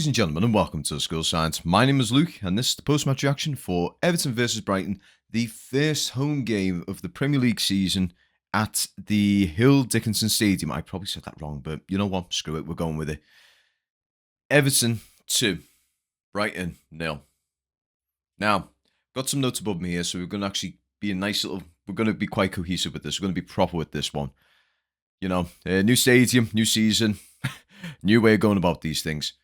and gentlemen, and welcome to the School of Science. My name is Luke, and this is the post-match reaction for Everton versus Brighton, the first home game of the Premier League season at the Hill Dickinson Stadium. I probably said that wrong, but you know what? Screw it, we're going with it. Everton 2, Brighton 0. Now, got some notes above me here, so we're going to actually be a nice little... We're going to be quite cohesive with this. We're going to be proper with this one. You know, new stadium, new season, new way of going about these things.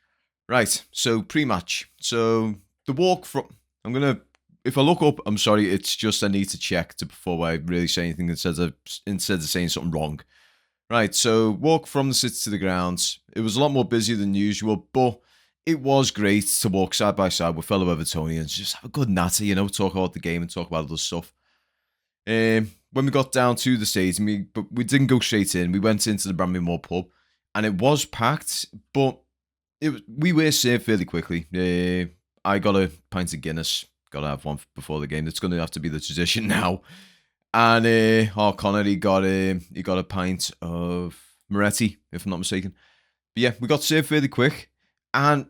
Right, so pre-match. So the walk from... If I look up, I'm sorry, it's just I need to check before I really say anything instead of saying something wrong. Right, so walk from the city to the grounds. It was a lot more busy than usual, but it was great to walk side by side with fellow Evertonians. Just have a good natter, you know, talk about the game and talk about other stuff. When we got down to the stadium, we didn't go straight in. We went into the Bramley Moor pub, and it was packed, but we were served fairly quickly. I got a pint of Guinness. Got to have one before the game. That's going to have to be the tradition now. And Connor, he got a pint of Moretti, if I'm not mistaken. But yeah, we got served fairly quick, and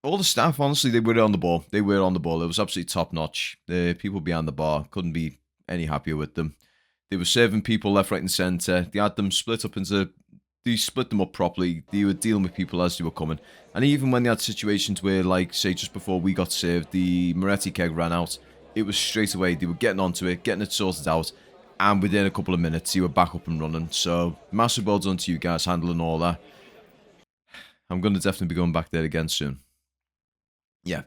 all the staff, honestly, they were on the ball. They were on the ball. It was absolutely top notch. The people behind the bar couldn't be any happier with them. They were serving people left, right, and centre. They had them split up into... They split them up properly. They were dealing with people as they were coming. And even when they had situations where, like, say, just before we got served, the Moretti keg ran out, it was straight away. They were getting onto it, getting it sorted out. And within a couple of minutes, you were back up and running. So, massive well done to you guys handling all that. I'm going to definitely be going back there again soon. Yeah.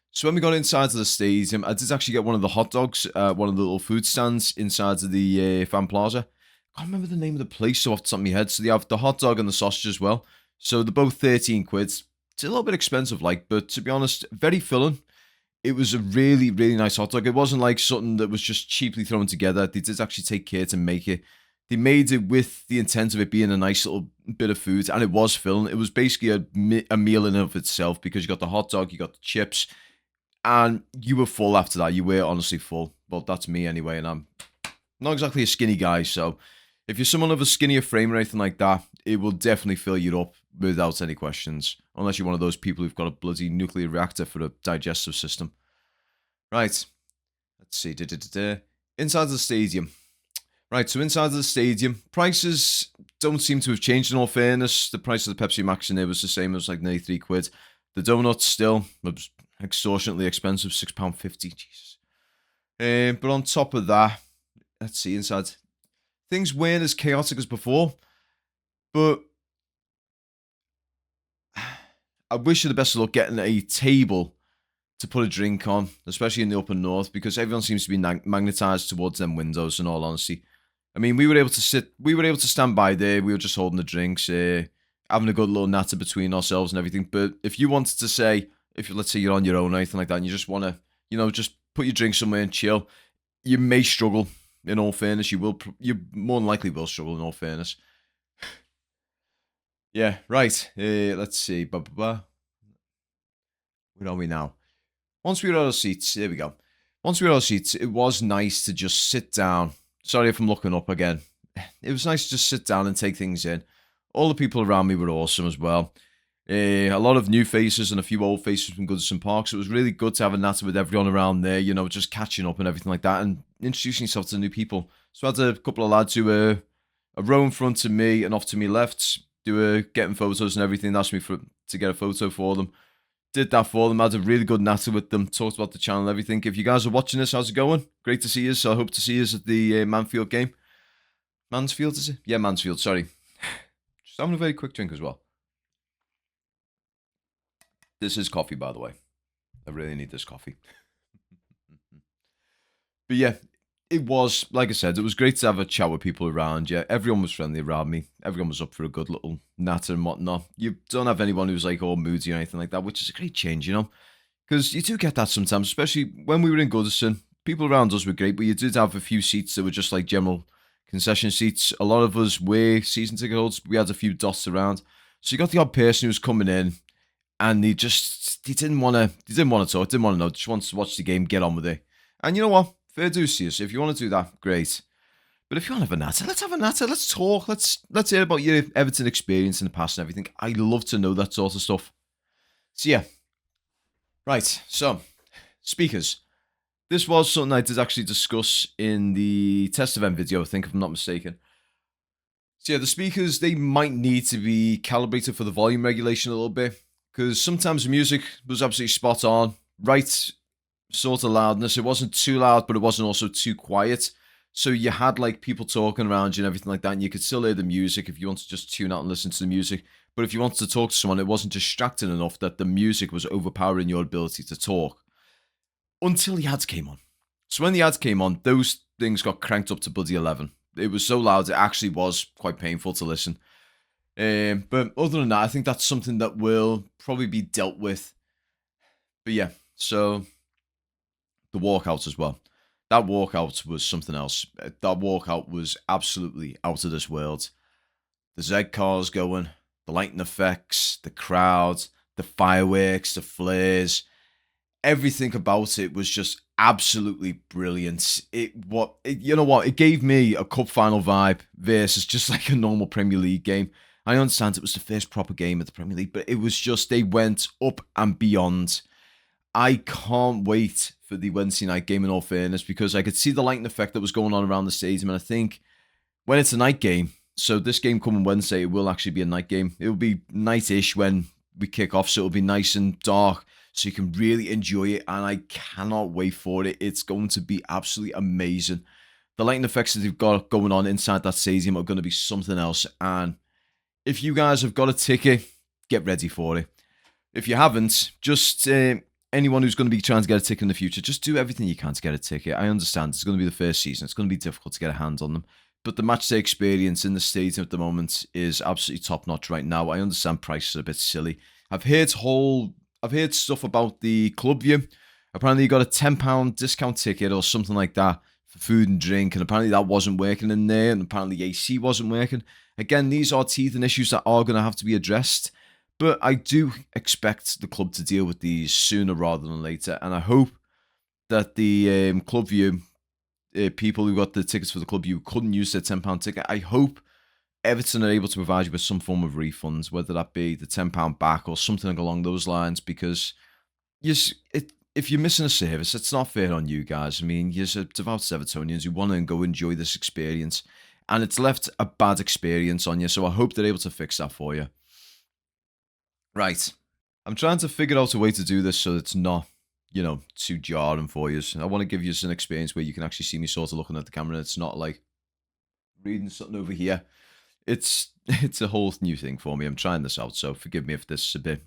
So when we got inside of the stadium, I did actually get one of the hot dogs, one of the little food stands inside of the fan plaza. I can't remember the name of the place so off the top of my head. So they have the hot dog and the sausage as well. So they're both 13 quid. It's a little bit expensive, like, but to be honest, very filling. It was a really, really nice hot dog. It wasn't like something that was just cheaply thrown together. They did actually take care to make it. They made it with the intent of it being a nice little bit of food, and it was filling. It was basically a meal in and of itself because you got the hot dog, you got the chips, and you were full after that. You were honestly full. Well, that's me anyway, and I'm not exactly a skinny guy, so... If you're someone of a skinnier frame or anything like that, it will definitely fill you up without any questions. Unless you're one of those people who've got a bloody nuclear reactor for a digestive system. Right. Let's see. Inside the stadium. Right, so inside the stadium, prices don't seem to have changed in all fairness. The price of the Pepsi Max in there was the same. It was like nearly 3 quid. The donuts still was extortionately expensive, £6.50. Jesus. But on top of that, let's see, inside... Things weren't as chaotic as before, but I wish you the best of luck getting a table to put a drink on, especially in the upper north, because everyone seems to be magnetised towards them windows, in all honesty. I mean, we were able to stand by there, we were just holding the drinks, having a good little natter between ourselves and everything, but if you wanted to say, let's say you're on your own or anything like that, and you just want to, you know, just put your drink somewhere and chill, you may struggle. In all fairness, you more than likely will struggle, in all fairness. Yeah, right. Let's see. Where are we now? Once we were at our seats, there we go. Once we were at our seats, it was nice to just sit down. Sorry if I'm looking up again. It was nice to just sit down and take things in. All the people around me were awesome as well. A lot of new faces and a few old faces from Goodison Park. So it was really good to have a natter with everyone around there, you know, just catching up and everything like that and introducing yourself to new people. So I had a couple of lads who were a row in front of me and off to me left. They were getting photos and everything. Asked me to get a photo for them. Did that for them. Had a really good natter with them. Talked about the channel and everything. If you guys are watching this, how's it going? Great to see you. So I hope to see you at the Mansfield game. Mansfield, is it? Yeah, Mansfield, sorry. Just having a very quick drink as well. This is coffee, by the way. I really need this coffee. But yeah, it was, like I said, it was great to have a chat with people around. Yeah, everyone was friendly around me. Everyone was up for a good little natter and whatnot. You don't have anyone who's like all moody or anything like that, which is a great change, you know? Because you do get that sometimes, especially when we were in Goodison. People around us were great, but you did have a few seats that were just like general concession seats. A lot of us were season ticket holders. We had a few dots around. So you got the odd person who was coming in, and he didn't want to talk, didn't want to know, just wants to watch the game, get on with it. And you know what? Fair dues to you. So if you want to do that, great. But if you want to have a natter, let's have a natter. Let's talk. Let's hear about your Everton experience in the past and everything. I love to know that sort of stuff. So yeah, right. So speakers. This was something I did actually discuss in the test event video, I think, if I'm not mistaken. So yeah, the speakers, they might need to be calibrated for the volume regulation a little bit, because sometimes the music was absolutely spot on, right sort of loudness. It wasn't too loud, but it wasn't also too quiet. So you had like people talking around you and everything like that, and you could still hear the music if you want to just tune out and listen to the music. But if you wanted to talk to someone, it wasn't distracting enough that the music was overpowering your ability to talk. Until the ads came on. So when the ads came on, those things got cranked up to bloody 11. It was so loud, it actually was quite painful to listen. But other than that, I think that's something that will probably be dealt with. But yeah, so the walkout as well. That walkout was something else. That walkout was absolutely out of this world. The Z cars going, the lighting effects, the crowd, the fireworks, the flares, everything about it was just absolutely brilliant. You know what? It gave me a cup final vibe versus just like a normal Premier League game. I understand it was the first proper game of the Premier League, but it was just they went up and beyond. I can't wait for the Wednesday night game in all fairness, because I could see the lighting effect that was going on around the stadium, and I think when it's a night game, so this game coming Wednesday, it will actually be a night game. It will be night-ish when we kick off, so it'll be nice and dark, so you can really enjoy it, and I cannot wait for it. It's going to be absolutely amazing. The lighting effects that they've got going on inside that stadium are going to be something else, and if you guys have got a ticket, get ready for it. If you haven't, just anyone who's going to be trying to get a ticket in the future, just do everything you can to get a ticket. I understand it's going to be the first season. It's going to be difficult to get a hand on them. But the matchday experience in the stadium at the moment is absolutely top notch right now. I understand prices are a bit silly. I've heard stuff about the club view. Apparently you got a £10 discount ticket or something like that for food and drink, and apparently that wasn't working in there, and apparently AC wasn't working. Again, these are teething issues that are going to have to be addressed. But I do expect the club to deal with these sooner rather than later, and I hope that the club view people who got the tickets for the club view couldn't use their £10 ticket. I hope Everton are able to provide you with some form of refunds, whether that be the £10 back or something along those lines, because if you're missing a service, it's not fair on you guys. I mean, you're devout Evertonians who want to go enjoy this experience, and it's left a bad experience on you, so I hope they're able to fix that for you. Right. I'm trying to figure out a way to do this so it's not, too jarring for you. I want to give you an experience where you can actually see me sort of looking at the camera, and it's not like reading something over here. It's a whole new thing for me. I'm trying this out, so forgive me if this is a bit,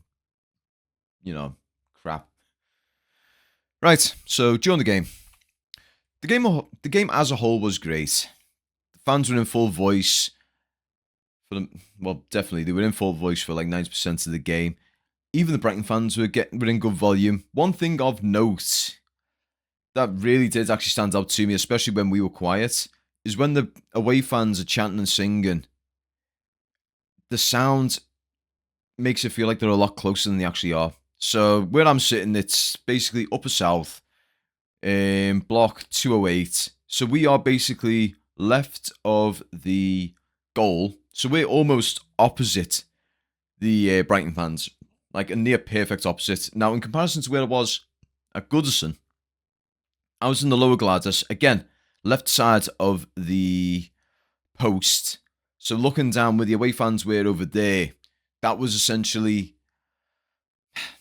crap. Right. So during the game as a whole was great. The fans were in full voice. Definitely they were in full voice for like 90% of the game. Even the Brighton fans were in good volume. One thing of note that really did actually stand out to me, especially when we were quiet, is when the away fans are chanting and singing. The sound makes it feel like they're a lot closer than they actually are. So where I'm sitting, it's basically Upper South, block 208. So we are basically left of the goal. So we're almost opposite the Brighton fans, like a near perfect opposite. Now, in comparison to where I was at Goodison, I was in the lower Gladys, again, left side of the post. So looking down where the away fans were over there, that was essentially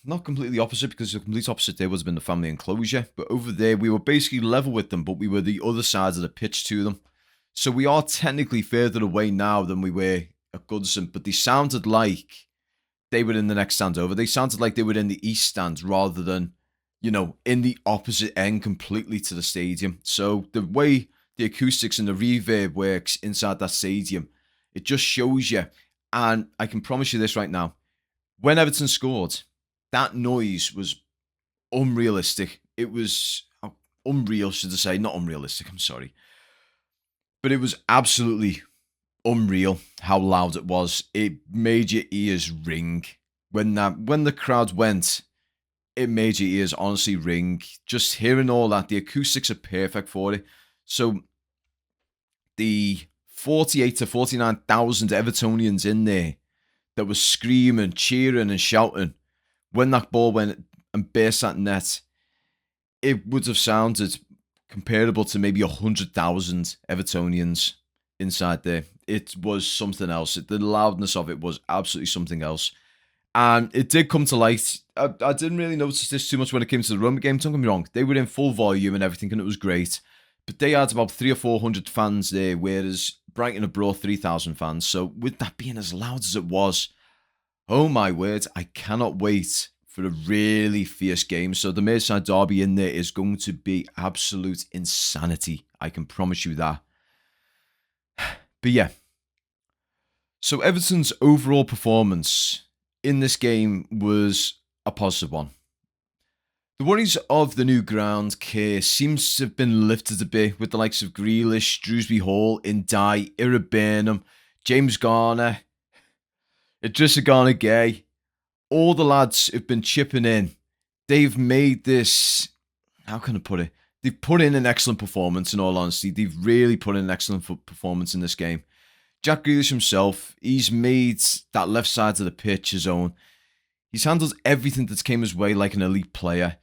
not completely opposite, because the complete opposite there would have been the family enclosure. But over there, we were basically level with them, but we were the other side of the pitch to them. So we are technically further away now than we were at Goodison, but they sounded like they were in the next stand over. They sounded like they were in the east stand rather than, in the opposite end completely to the stadium. So the way the acoustics and the reverb works inside that stadium, it just shows you. And I can promise you this right now. When Everton scored, that noise was unrealistic. It was unreal, should I say. Not unrealistic, I'm sorry. But it was absolutely unreal how loud it was. It made your ears ring. When the crowd went, it made your ears honestly ring. Just hearing all that, the acoustics are perfect for it. So the 48 to 49,000 Evertonians in there that were screaming, cheering and shouting when that ball went and burst that net, it would have sounded comparable to maybe 100,000 Evertonians inside there. It was something else. The loudness of it was absolutely something else. And it did come to light. I didn't really notice this too much when it came to the Roma game. Don't get me wrong. They were in full volume and everything, and it was great. But they had about 300 or 400 fans there, whereas Brighton had brought 3,000 fans. So with that being as loud as it was, oh my word, I cannot wait for a really fierce game. So the Merseyside derby in there is going to be absolute insanity. I can promise you that. But yeah. So Everton's overall performance in this game was a positive one. The worries of the new ground care seems to have been lifted a bit with the likes of Grealish, Drewsbury Hall, Indai, Ira Burnham, James Garner, Idrissa Gana Gay. All the lads have been chipping in. They've made this, how can I put it? They've put in an excellent performance, in all honesty. They've really put in an excellent performance in this game. Jack Grealish himself, he's made that left side of the pitch his own. He's handled everything that came his way like an elite player.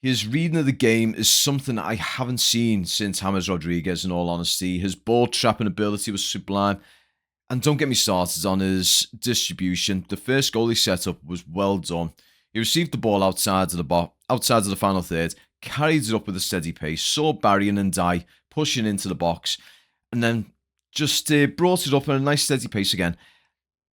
His reading of the game is something I haven't seen since James Rodriguez, in all honesty. His ball trapping ability was sublime. And don't get me started on his distribution. The first goal he set up was well done. He received the ball outside of the final third, carried it up with a steady pace, saw Barry and Ndai pushing into the box, and then just brought it up at a nice steady pace again.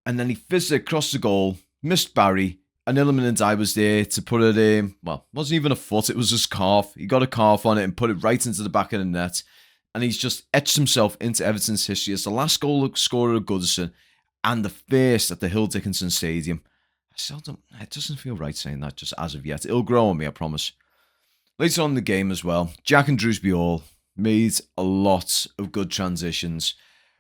And then he fizzed it across the goal, missed Barry, and Iliman Ndai was there to put it in. Well, it wasn't even a foot, it was his calf. He got a calf on it and put it right into the back of the net. And he's just etched himself into Everton's history as the last goal scorer of Goodison and the first at the Hill Dickinson Stadium. It doesn't feel right saying that just as of yet. It'll grow on me, I promise. Later on in the game as well, Jack and Drewsbury Hall made a lot of good transitions.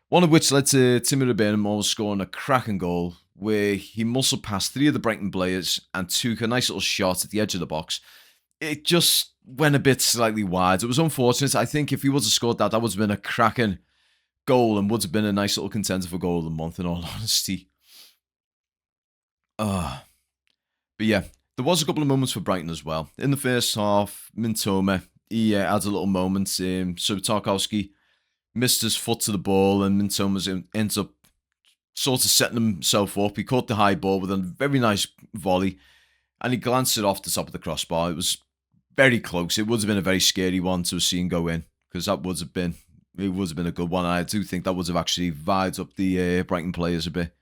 One of which led to Timmy Burnham almost scoring a cracking goal where he muscled past 3 of the Brighton players and took a nice little shot at the edge of the box. It just went a bit slightly wide. It was unfortunate. I think if he would have scored that, that would have been a cracking goal and would have been a nice little contender for goal of the month, in all honesty. But yeah, there was a couple of moments for Brighton as well. In the first half, Mintoma, he had a little moment. So Tarkowski missed his foot to the ball and Mintoma ends up sort of setting himself up. He caught the high ball with a very nice volley and he glanced it off the top of the crossbar. It was very close. It would have been a very scary one to have seen go in because it would have been a good one. I do think that would have actually vibed up the Brighton players a bit.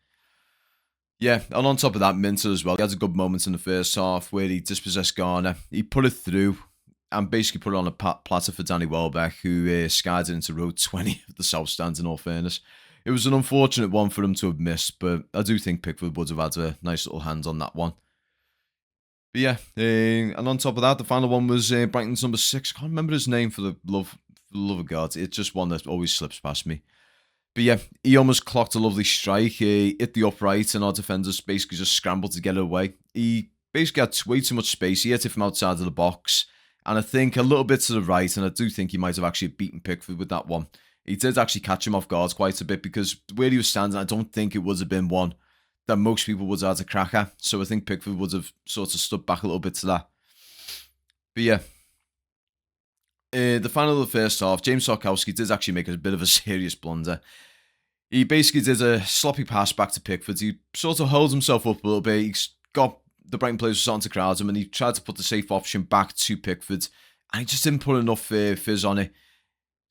Yeah, and on top of that, Minter as well. He had a good moment in the first half where he dispossessed Garner. He put it through and basically put it on a platter for Danny Welbeck, who skied into row 20 of the South Stand, in all fairness. It was an unfortunate one for him to have missed, but I do think Pickford would have had a nice little hand on that one. But yeah, and on top of that, the final one was Brighton's number 6. I can't remember his name for the love of God. It's just one that always slips past me. But yeah, he almost clocked a lovely strike. He hit the upright and our defenders basically just scrambled to get it away. He basically had way too much space. He hit it from outside of the box. And I think a little bit to the right, and I do think he might have actually beaten Pickford with that one. He did actually catch him off guard quite a bit because where he was standing, I don't think it would have been one that most people would have had a crack at. So I think Pickford would have sort of stood back a little bit to that. But yeah. The final of the first half, James Tarkowski did actually make a bit of a serious blunder. He basically did a sloppy pass back to Pickford. He sort of held himself up a little bit. He got the Brighton players starting to crowd him and he tried to put the safe option back to Pickford. And he just didn't put enough fizz on it.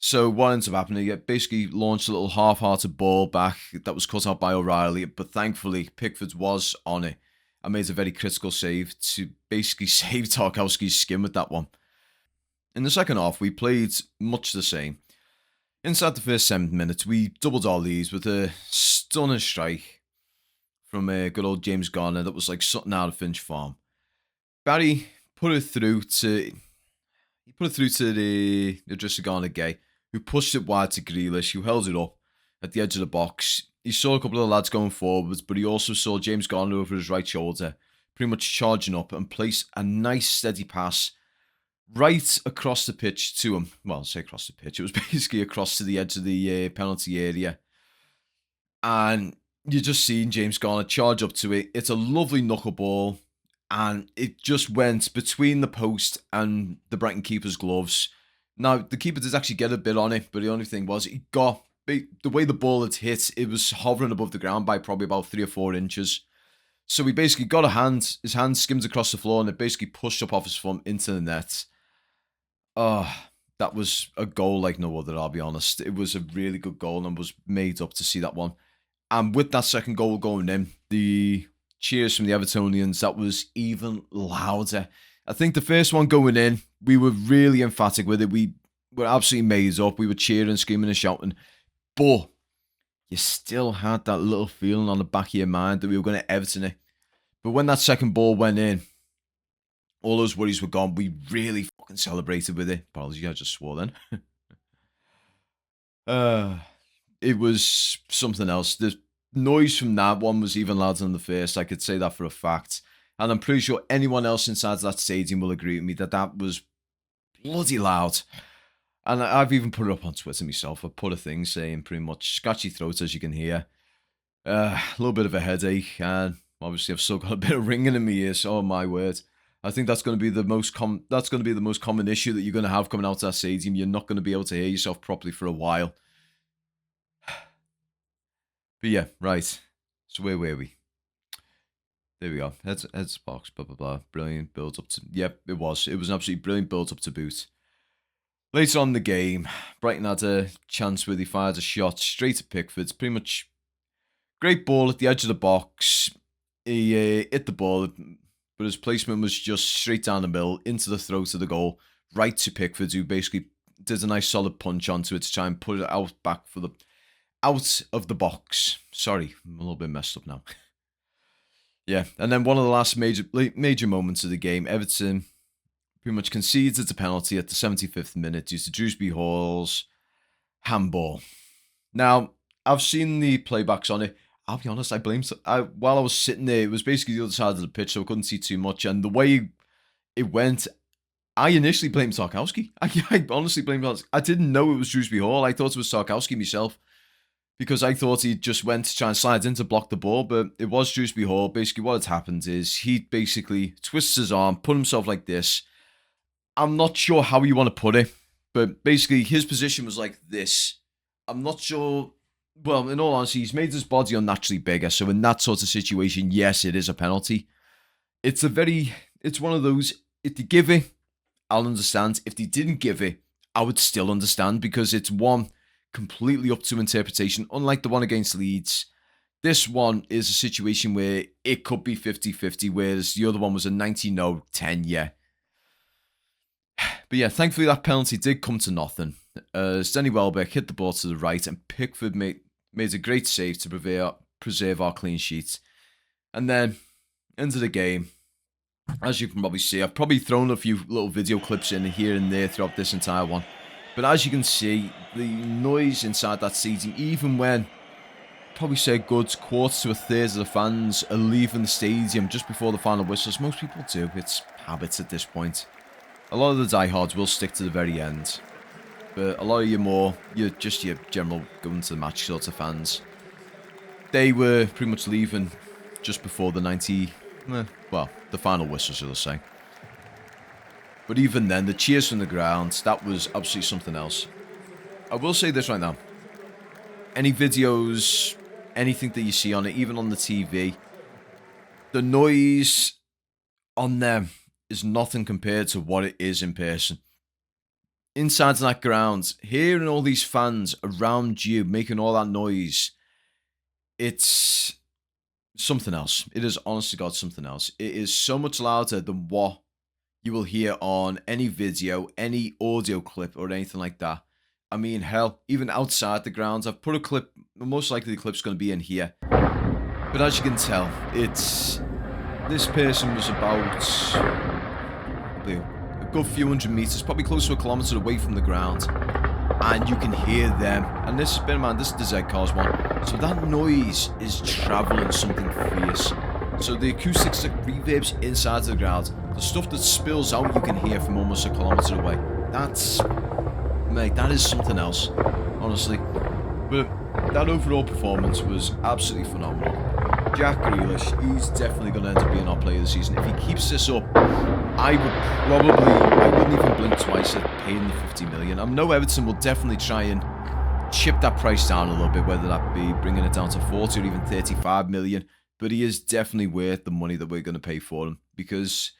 So what ends up happening, he basically launched a little half-hearted ball back that was cut out by O'Reilly. But thankfully, Pickford was on it and made a very critical save to basically save Tarkowski's skin with that one. In the second half, we played much the same. Inside the first 7 minutes, we doubled our leads with a stunning strike from good old James Garner that was like something out of Finch Farm. Barry put it through to the Idrissa Gana Gay, who pushed it wide to Grealish, who held it up at the edge of the box. He saw a couple of lads going forwards, but he also saw James Garner over his right shoulder, pretty much charging up and placed a nice steady pass right across the pitch to him. Well, I'll say across the pitch. It was basically across to the edge of the penalty area. And you're just seeing James Garner charge up to it. It's a lovely knuckleball. and it just went between the post and the Brighton keeper's gloves. Now, the keeper did actually get a bit on it, but the only thing was the way the ball had hit, it was hovering above the ground by probably about 3 or 4 inches. So he basically got his hand skimmed across the floor, and it basically pushed up off his thumb into the net. Oh, that was a goal like no other, I'll be honest. It was a really good goal and was made up to see that one. And with that second goal going in, the cheers from the Evertonians, that was even louder. I think the first one going in, we were really emphatic with it. We were absolutely made up. We were cheering, screaming and shouting. But you still had that little feeling on the back of your mind that we were going to Everton it. But when that second ball went in, all those worries were gone. We really fucking celebrated with it. Apologies, I just swore then. It was something else. The noise from that one was even louder than the first. I could say that for a fact. And I'm pretty sure anyone else inside that stadium will agree with me that that was bloody loud. And I've even put it up on Twitter myself. I put a thing saying pretty much scratchy throat, as you can hear. A little bit of a headache. And obviously I've still got a bit of ringing in my ears. Oh my word. I think that's going to be the most common issue that you're going to have coming out of that stadium. You're not going to be able to hear yourself properly for a while. But yeah, right. So where were we? There we go. Heads box, blah, blah, blah. Brilliant build up to... Yep, it was. It was an absolutely brilliant build up to boot. Later on in the game, Brighton had a chance where they fired a shot straight at Pickford. Pretty much great ball at the edge of the box. He hit the ball, but his placement was just straight down the middle, into the throat of the goal, right to Pickford, who basically did a nice solid punch onto it to try and put it out of the box. Sorry, I'm a little bit messed up now. Yeah, and then one of the last major moments of the game, Everton pretty much concedes a penalty at the 75th minute due to Drewsbury Hall's handball. Now, I've seen the playbacks on it. I'll be honest, while I was sitting there, it was basically the other side of the pitch, so I couldn't see too much. And the way it went, I initially blamed Tarkowski. I honestly blamed Tarkowski. I didn't know it was Drewsbury Hall. I thought it was Tarkowski myself, because I thought he just went to try and slide in to block the ball, but it was Drewsbury Hall. Basically, what had happened is he basically twists his arm, put himself like this. I'm not sure how you want to put it, but basically his position was like this. I'm not sure... Well, in all honesty, he's made his body unnaturally bigger, so in that sort of situation, yes, it is a penalty. It's one of those, if they give it, I'll understand. If they didn't give it, I would still understand, because it's one completely up to interpretation. Unlike the one against Leeds, this one is a situation where it could be 50-50, whereas the other one was a 90-no, 10-yeah. But yeah, thankfully that penalty did come to nothing. Denny Welbeck hit the ball to the right, and Pickford made a great save to preserve our clean sheet. And then, into the game, as you can probably see, I've probably thrown a few little video clips in here and there throughout this entire one. But as you can see, the noise inside that stadium, even when probably say a good quarter to a third of the fans are leaving the stadium just before the final whistles, most people do. It's habits at this point. A lot of the diehards will stick to the very end. But a lot of your general going to the match sort of fans, they were pretty much leaving just before the the final whistle, shall I say. But even then, the cheers from the ground, that was absolutely something else. I will say this right now. Any videos, anything that you see on it, even on the TV, the noise on them is nothing compared to what it is in person. Inside that ground, hearing all these fans around you making all that noise, it's something else. It is, honest to God, something else. It is so much louder than what you will hear on any video, any audio clip, or anything like that. I mean, hell, even outside the grounds, I've put a clip, most likely the clip's going to be in here. But as you can tell, this person was about a good few hundred meters, probably close to a kilometer away from the ground, and you can hear them. And this is the Z Cars one, so that noise is traveling something fierce. So the acoustics, the reverbs inside the ground, the stuff that spills out, you can hear from almost a kilometer away. That is something else, honestly. But that overall performance was absolutely phenomenal. Jack Grealish, he's definitely going to end up being our player of the season. If he keeps this up, I wouldn't even blink twice at paying the 50 million. I know Everton will definitely try and chip that price down a little bit, whether that be bringing it down to 40 or even 35 million. But he is definitely worth the money that we're going to pay for him, because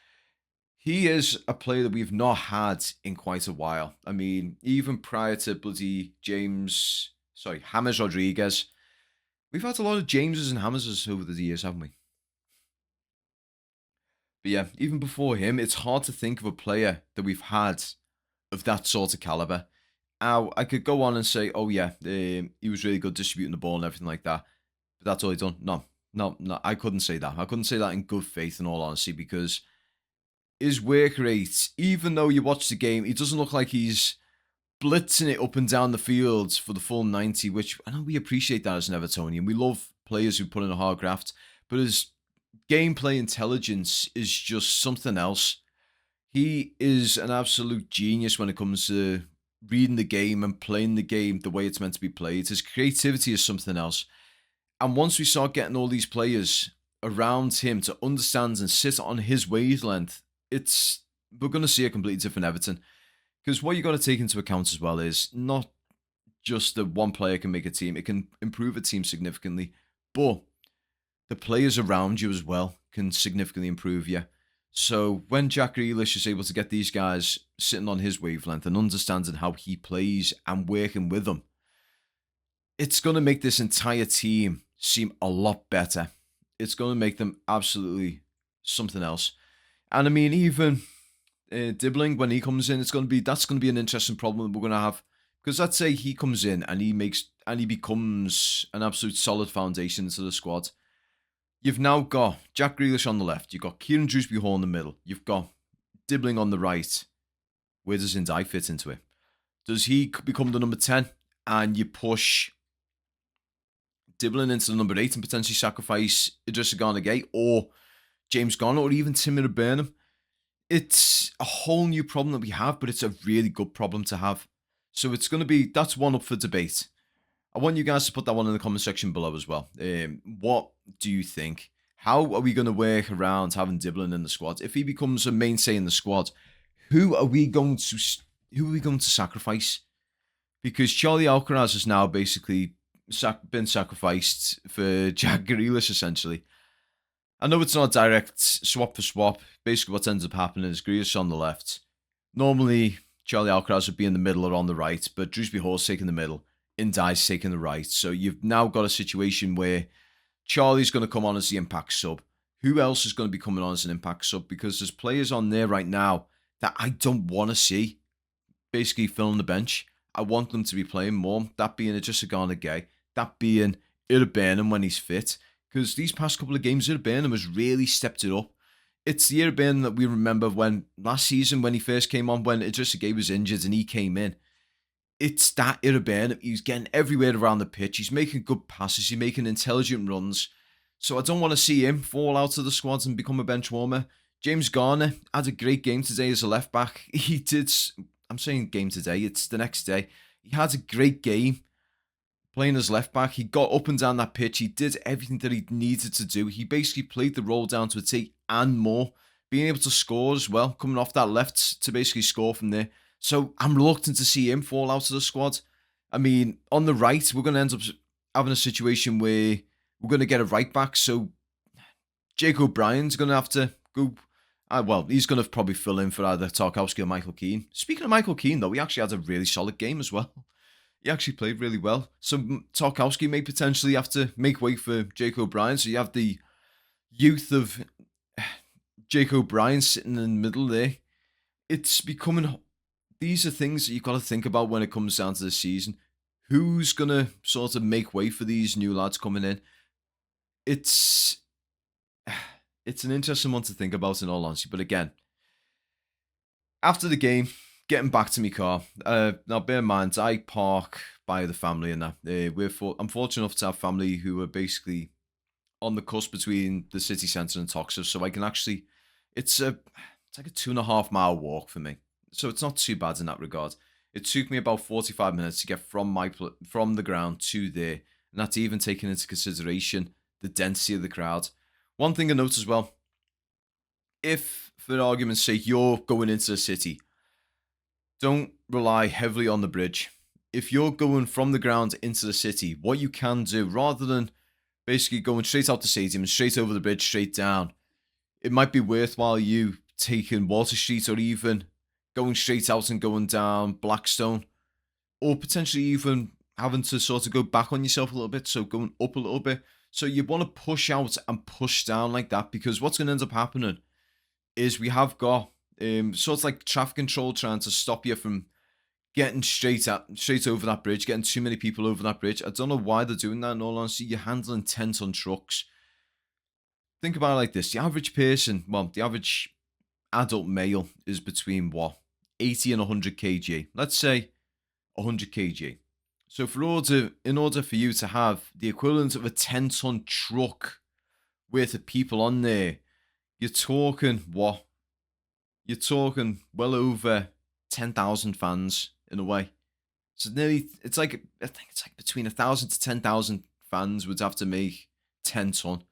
he is a player that we've not had in quite a while. I mean, even prior to bloody James Rodriguez, we've had a lot of Jameses and Hammers over the years, haven't we? But yeah, even before him, it's hard to think of a player that we've had of that sort of caliber. Now, I could go on and say, oh yeah, he was really good distributing the ball and everything like that. But that's all he done. No, I couldn't say that. I couldn't say that in good faith, in all honesty, because his work rate, even though you watch the game, he doesn't look like he's blitzing it up and down the field for the full 90, which I know we appreciate that as an Evertonian. We love players who put in a hard graft, but his gameplay intelligence is just something else. He is an absolute genius when it comes to reading the game and playing the game the way it's meant to be played. His creativity is something else. And once we start getting all these players around him to understand and sit on his wavelength, we're going to see a completely different Everton. Because what you got to take into account as well is not just that one player can make a team. It can improve a team significantly, but the players around you as well can significantly improve you. So when Jack Grealish is able to get these guys sitting on his wavelength and understanding how he plays and working with them, it's going to make this entire team seem a lot better. It's going to make them absolutely something else. And I mean, even Dibbling, when he comes in, that's going to be an interesting problem that we're going to have. Because let's say he comes in and he becomes an absolute solid foundation to the squad. You've now got Jack Grealish on the left. You've got Kieran Dewsbury-Hall in the middle. You've got Dibbling on the right. Where does Ndai fit into it? Does he become the number 10 and you push Dibbling into the number 8 and potentially sacrifice Idrissa Gana Gueye or James Garner or even Timothy Burnham? It's a whole new problem that we have, but it's a really good problem to have. So that's one up for debate. I want you guys to put that one in the comment section below as well. What do you think? How are we going to work around having Dibbling in the squad? If he becomes a mainstay in the squad, who are we going to sacrifice? Because Charlie Alcaraz has now basically been sacrificed for Jack Grealish, essentially. I know it's not a direct swap for swap. Basically, what ends up happening is Grealish on the left. Normally, Charlie Alcaraz would be in the middle or on the right, but Dewsbury-Hall's taking the middle. Ndai's taking the right. So you've now got a situation where Charlie's going to come on as the impact sub. Who else is going to be coming on as an impact sub? Because there's players on there right now that I don't want to see basically filling the bench. I want them to be playing more. That being Idrissa Gana Gueye. That being Burnham when he's fit. Because these past couple of games, Burnham has really stepped it up. It's the Burnham that we remember when last season when he first came on, when Idrissa Gueye was injured and he came in. It's that Burnham. He's getting everywhere around the pitch. He's making good passes. He's making intelligent runs. So I don't want to see him fall out of the squads and become a bench warmer. James Garner had a great game today as a left back. He did. I'm saying game today. It's the next day. He had a great game playing as left back. He got up and down that pitch. He did everything that he needed to do. He basically played the role down to a T and more. Being able to score as well, coming off that left to basically score from there. So I'm reluctant to see him fall out of the squad. I mean, on the right, we're going to end up having a situation where we're going to get a right back. So Jake O'Brien's going to have to go. He's going to probably fill in for either Tarkowski or Michael Keane. Speaking of Michael Keane, though, he actually had a really solid game as well. He actually played really well. So Tarkowski may potentially have to make way for Jake O'Brien. So you have the youth of Jake O'Brien sitting in the middle there. It's becoming... These are things that you've got to think about when it comes down to the season. Who's going to sort of make way for these new lads coming in? It's an interesting one to think about, in all honesty. But again, after the game, getting back to my car. Now, bear in mind, I park by the family and that. I'm fortunate enough to have family who are basically on the cusp between the city centre and Toxteth, so I can actually... It's like a 2.5 mile walk for me. So it's not too bad in that regard. It took me about 45 minutes to get from the ground to there. And that's even taking into consideration the density of the crowd. One thing I note as well, if, for argument's sake, you're going into the city, don't rely heavily on the bridge. If you're going from the ground into the city, what you can do, rather than basically going straight out the stadium, straight over the bridge, straight down, it might be worthwhile you taking Water Street, or even going straight out and going down Blackstone, or potentially even having to sort of go back on yourself a little bit, so going up a little bit. So you want to push out and push down like that, because what's going to end up happening is we have got sort of like traffic control trying to stop you from getting straight over that bridge, getting too many people over that bridge. I don't know why they're doing that, in all honesty. You're handling 10-ton trucks. Think about it like this. The average person, well, the average adult male is between, what, 80 and 100 kg. Let's say 100 kg. So in order for you to have the equivalent of a 10-ton truck worth of people on there, you're talking what? You're talking well over 10,000 fans in a way. So nearly, I think it's like between 1,000 to 10,000 fans would have to make 10 ton.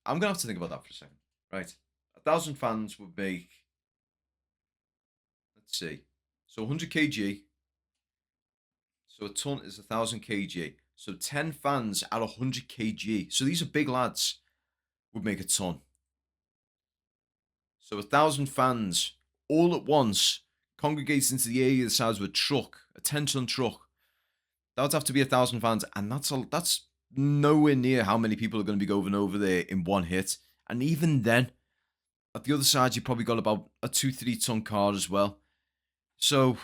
I'm gonna have to think about that for a second. Right, 1,000 fans would make. Let's see. So 100 kg. So a ton is 1,000 kg. So 10 fans at 100 kg. So these are big lads. Would make a ton. So 1,000 fans all at once congregates into the area the size of a truck, a 10-ton truck. That would have to be 1,000 fans, and that's nowhere near how many people are going to be going over there in one hit. And even then, at the other side, you probably got about a 2-3 ton car as well. So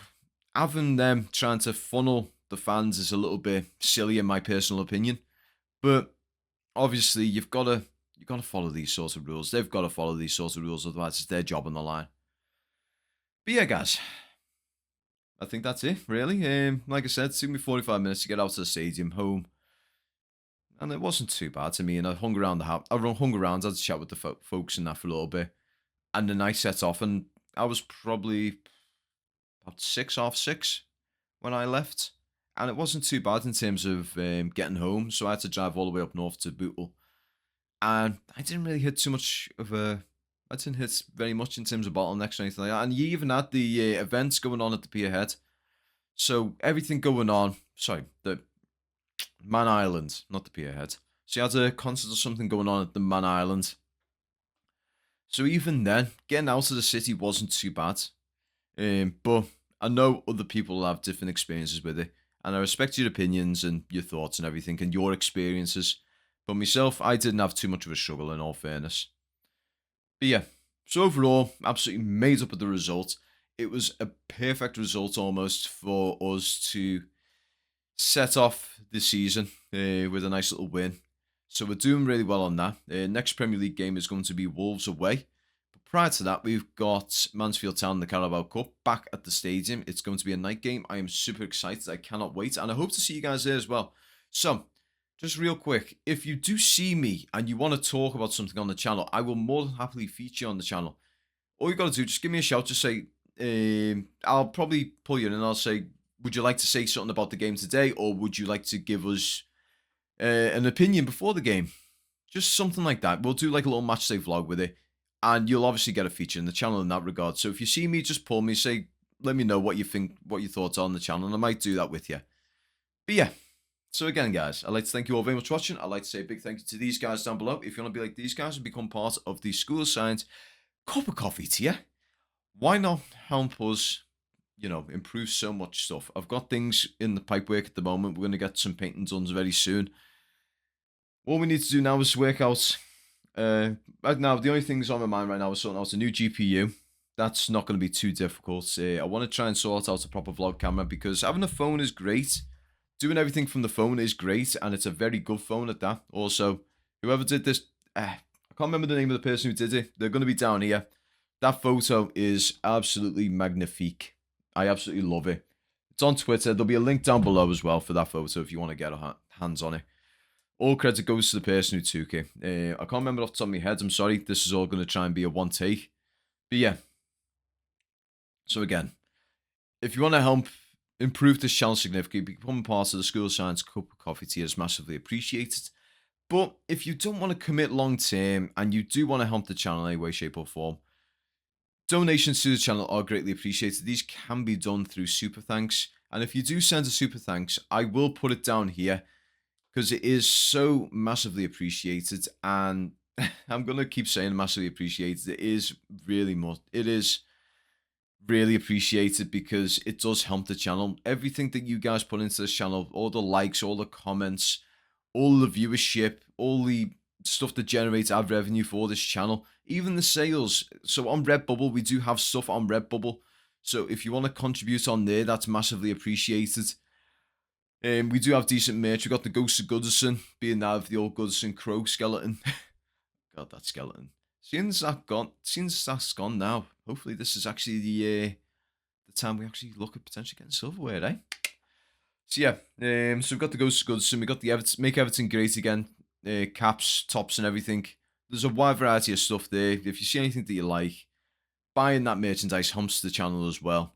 having them trying to funnel the fans is a little bit silly in my personal opinion. But obviously, you've got to follow these sorts of rules. They've got to follow these sorts of rules, otherwise it's their job on the line. But yeah, guys, I think that's it, really. Like I said, it took me 45 minutes to get out to the stadium, home. And it wasn't too bad to me. And I hung around the house. I hung around, I had to chat with the folks and that for a little bit. And the night set off, and I was probably about 6:30 when I left. And it wasn't too bad in terms of getting home. So I had to drive all the way up north to Bootle. And I didn't really hit too much of a. I didn't hit very much in terms of bottlenecks or anything like that. And you even had the events going on at the pier head. So everything going on. Sorry, the Man Island, not the pier head. So you had a concert or something going on at the Man Island. So even then, getting out of the city wasn't too bad. But I know other people have different experiences with it. And I respect your opinions and your thoughts and everything and your experiences. But myself, I didn't have too much of a struggle, in all fairness. But yeah, so overall, absolutely made up with the result. It was a perfect result almost for us to set off the season with a nice little win. So we're doing really well on that. Next Premier League game is going to be Wolves away. But prior to that, we've got Mansfield Town in the Carabao Cup back at the stadium. It's going to be a night game. I am super excited. I cannot wait. And I hope to see you guys there as well. So, just real quick, if you do see me and you want to talk about something on the channel, I will more than happily feature you on the channel. All you got to do, just give me a shout. Just say, I'll probably pull you in and I'll say, would you like to say something about the game today? Or would you like to give us an opinion before the game? Just something like that. We'll do like a little match day vlog with it. And you'll obviously get a feature in the channel in that regard. So if you see me, just pull me, say, let me know what you think, what your thoughts are on the channel. And I might do that with you. But yeah. So again, guys, I'd like to thank you all very much for watching. I'd like to say a big thank you to these guys down below. If you want to be like these guys and become part of the School of Science cup of coffee tier, why not help us, improve so much stuff? I've got things in the pipework at the moment. We're going to get some painting done very soon. All we need to do now is work out. Right now, the only things on my mind right now is sorting out a new GPU. That's not going to be too difficult. I want to try and sort out a proper vlog camera because having a phone is great. Doing everything from the phone is great, and it's a very good phone at that. Also, whoever did this, I can't remember the name of the person who did it. They're going to be down here. That photo is absolutely magnifique. I absolutely love it. It's on Twitter. There'll be a link down below as well for that photo if you want to get hands on it. All credit goes to the person who took it. I can't remember off the top of my head. I'm sorry. This is all going to try and be a one take. But yeah. So again, if you want to help improve this channel significantly, become part of the School of Science Cup of Coffee tier is massively appreciated. But if you don't want to commit long term and you do want to help the channel in any way, shape, or form, donations to the channel are greatly appreciated. These can be done through super thanks. And if you do send a super thanks, I will put it down here because it is so massively appreciated. And I'm going to keep saying massively appreciated. It is really much. It is really appreciated because it does help the channel. Everything that you guys put into this channel, all the likes, all the comments, all the viewership, all the stuff that generates ad revenue for this channel, even the sales. So on Redbubble, we do have stuff on Redbubble. So if you want to contribute on there, that's massively appreciated. We do have decent merch. We got the Ghost of Goodison, being that of the old Goodison Crow skeleton. God, that skeleton. Since that's gone now, hopefully this is actually the time we actually look at potentially getting silverware, eh? So yeah, so we've got the Ghost of Goodison, we got the Make Everton Great Again, caps, tops, and everything. There's a wide variety of stuff there. If you see anything that you like, buying that merchandise helps the channel as well.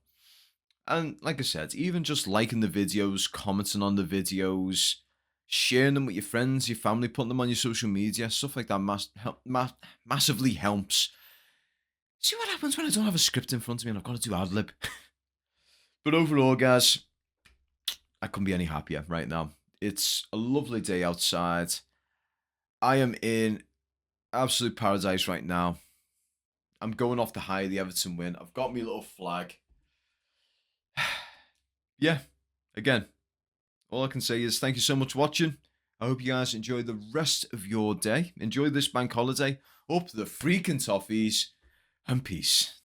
And like I said, even just liking the videos, commenting on the videos, sharing them with your friends, your family, putting them on your social media, stuff like that massively helps. See what happens when I don't have a script in front of me and I've got to do ad-lib. But overall, guys, I couldn't be any happier right now. It's a lovely day outside. I am in absolute paradise right now. I'm going off the high of the Everton win. I've got my little flag. Yeah, again, all I can say is thank you so much for watching. I hope you guys enjoy the rest of your day. Enjoy this bank holiday. Up the freaking toffees. And peace.